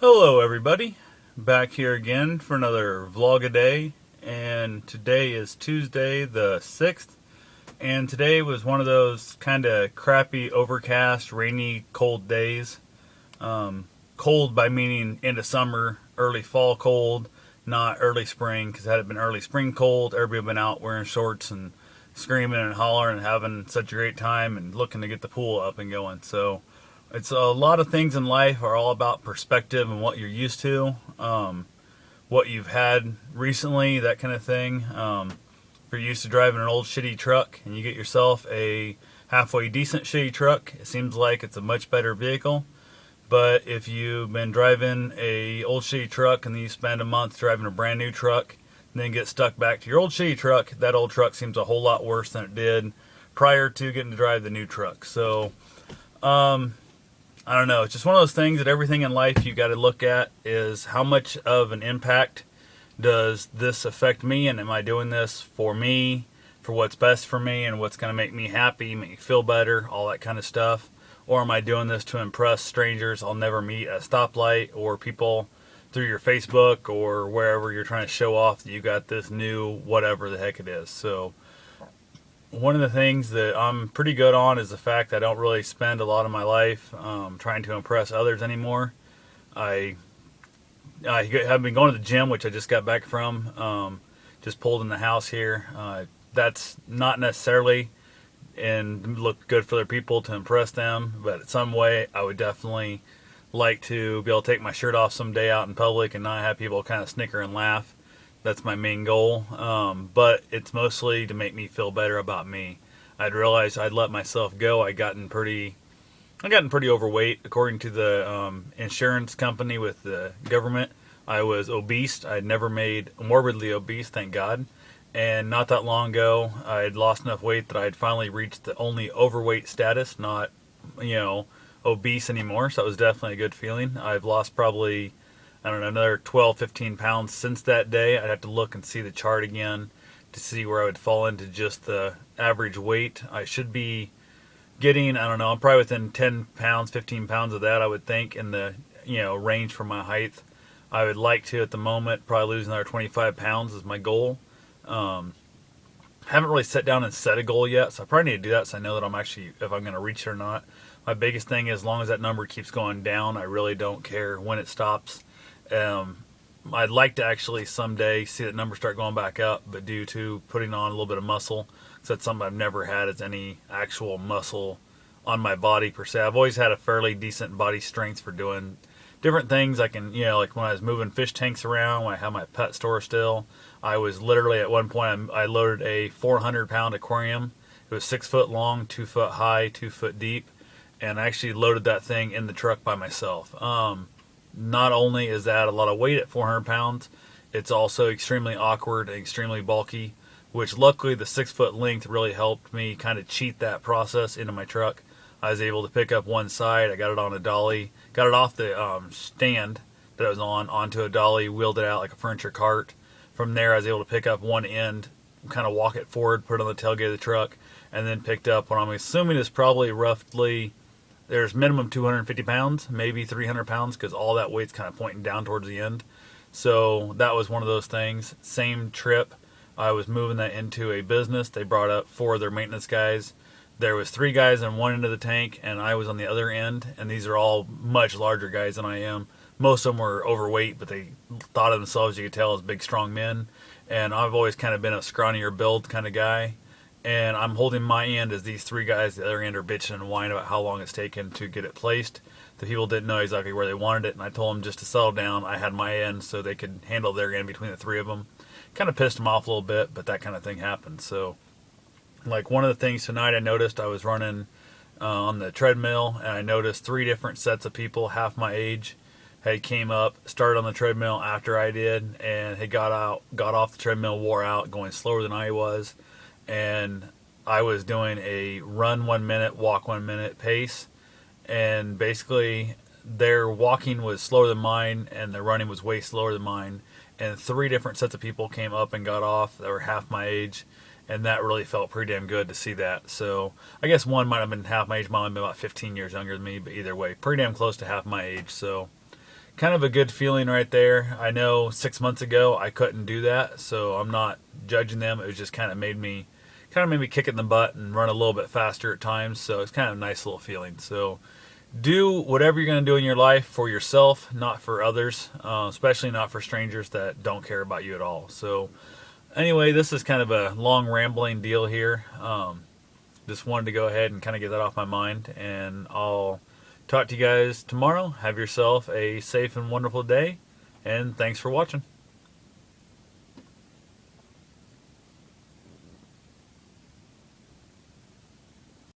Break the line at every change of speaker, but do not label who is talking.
Hello, everybody. Back here again for another vlog a day. And today is Tuesday the 6th. And today was one of those kind of crappy, overcast, rainy, cold days. Cold by meaning into summer, early fall cold, not early spring. Because had it been early spring cold, everybody would have been out wearing shorts and screaming and hollering and having such a great time and looking to get the pool up and going. So it's a lot of things in life are all about perspective and what you're used to, what you've had recently, that kind of thing. If you're used to driving an old shitty truck and you get yourself a halfway decent shitty truck, it seems like it's a much better vehicle. But if you've been driving a old shitty truck and then you spend a month driving a brand new truck and then get stuck back to your old shitty truck, that old truck seems a whole lot worse than it did prior to getting to drive the new truck. So, I don't know. It's just one of those things that everything in life you got to look at is how much of an impact does this affect me, and am I doing this for me, for what's best for me, and what's going to make me happy, make me feel better, all that kind of stuff, or am I doing this to impress strangers I'll never meet at a stoplight, or people through your Facebook or wherever you're trying to show off that you got this new whatever the heck it is. So one of the things that I'm pretty good on is the fact that I don't really spend a lot of my life trying to impress others anymore. I have been going to the gym, which I just got back from. Just pulled in the house here. That's not necessarily and look good for other people to impress them, but in some way I would definitely like to be able to take my shirt off someday out in public and not have people kind of snicker and laugh. That's my main goal, but it's mostly to make me feel better about me. I'd realized I'd let myself go. I'd gotten pretty overweight. According to the insurance company with the government, I was obese. I'd never made morbidly obese, thank God. And not that long ago, I had lost enough weight that I had finally reached the only overweight status, not, obese anymore. So it was definitely a good feeling. I've lost probably, I don't know, another 12, 15 pounds since that day. I'd have to look and see the chart again to see where I would fall into just the average weight. I should be getting, I don't know, I'm probably within 10 pounds, 15 pounds of that, I would think, in the, range for my height. I would like to, at the moment, probably lose another 25 pounds is my goal. Haven't really sat down and set a goal yet, so I probably need to do that so I know that I'm actually, if I'm going to reach it or not. My biggest thing is as long as that number keeps going down, I really don't care when it stops. I'd like to actually someday see that number start going back up, but due to putting on a little bit of muscle, because that's something I've never had is any actual muscle on my body per se. I've always had a fairly decent body strength for doing different things. I can, like when I was moving fish tanks around, when I had my pet store still, I was literally at one point, I loaded a 400-pound aquarium. It was 6 foot long, 2 foot high, 2 foot deep, and I actually loaded that thing in the truck by myself. Not only is that a lot of weight at 400 pounds, it's also extremely awkward and extremely bulky, which luckily the 6 foot length really helped me kind of cheat that process into my truck. I was able to pick up one side, I got it on a dolly, got it off the stand that I was on onto a dolly, wheeled it out like a furniture cart. From there I was able to pick up one end, kind of walk it forward, put it on the tailgate of the truck, and then picked up what I'm assuming is probably roughly, there's minimum 250 pounds, maybe 300 pounds, because all that weight's kind of pointing down towards the end. So that was one of those things. Same trip, I was moving that into a business. They brought up 4 of their maintenance guys. There was 3 guys on one end of the tank, and I was on the other end, and these are all much larger guys than I am. Most of them were overweight, but they thought of themselves, you could tell, as big, strong men. And I've always kind of been a scrawnier build kind of guy. And I'm holding my end as these 3 guys, the other end, are bitching and whining about how long it's taken to get it placed. The people didn't know exactly where they wanted it, and I told them just to settle down. I had my end so they could handle their end between the 3 of them. Kind of pissed them off a little bit, but that kind of thing happened. So, like, one of the things tonight I noticed, I was running on the treadmill, and I noticed 3 different sets of people half my age had came up, started on the treadmill after I did, and had got off the treadmill, wore out, going slower than I was. And I was doing a run 1 minute, walk 1 minute pace, and basically their walking was slower than mine and their running was way slower than mine, and 3 different sets of people came up and got off that were half my age, and that really felt pretty damn good to see that. So I guess one might have been half my age, might have been about 15 years younger than me, but either way, pretty damn close to half my age. So kind of a good feeling right there. I know 6 months ago I couldn't do that, so I'm not judging them. It was just kind of made me kick it in the butt and run a little bit faster at times. So it's kind of a nice little feeling. So do whatever you're going to do in your life for yourself, not for others, especially not for strangers that don't care about you at all. So anyway, this is kind of a long rambling deal here. Just wanted to go ahead and kind of get that off my mind, and I'll talk to you guys tomorrow. Have yourself a safe and wonderful day, and thanks for watching.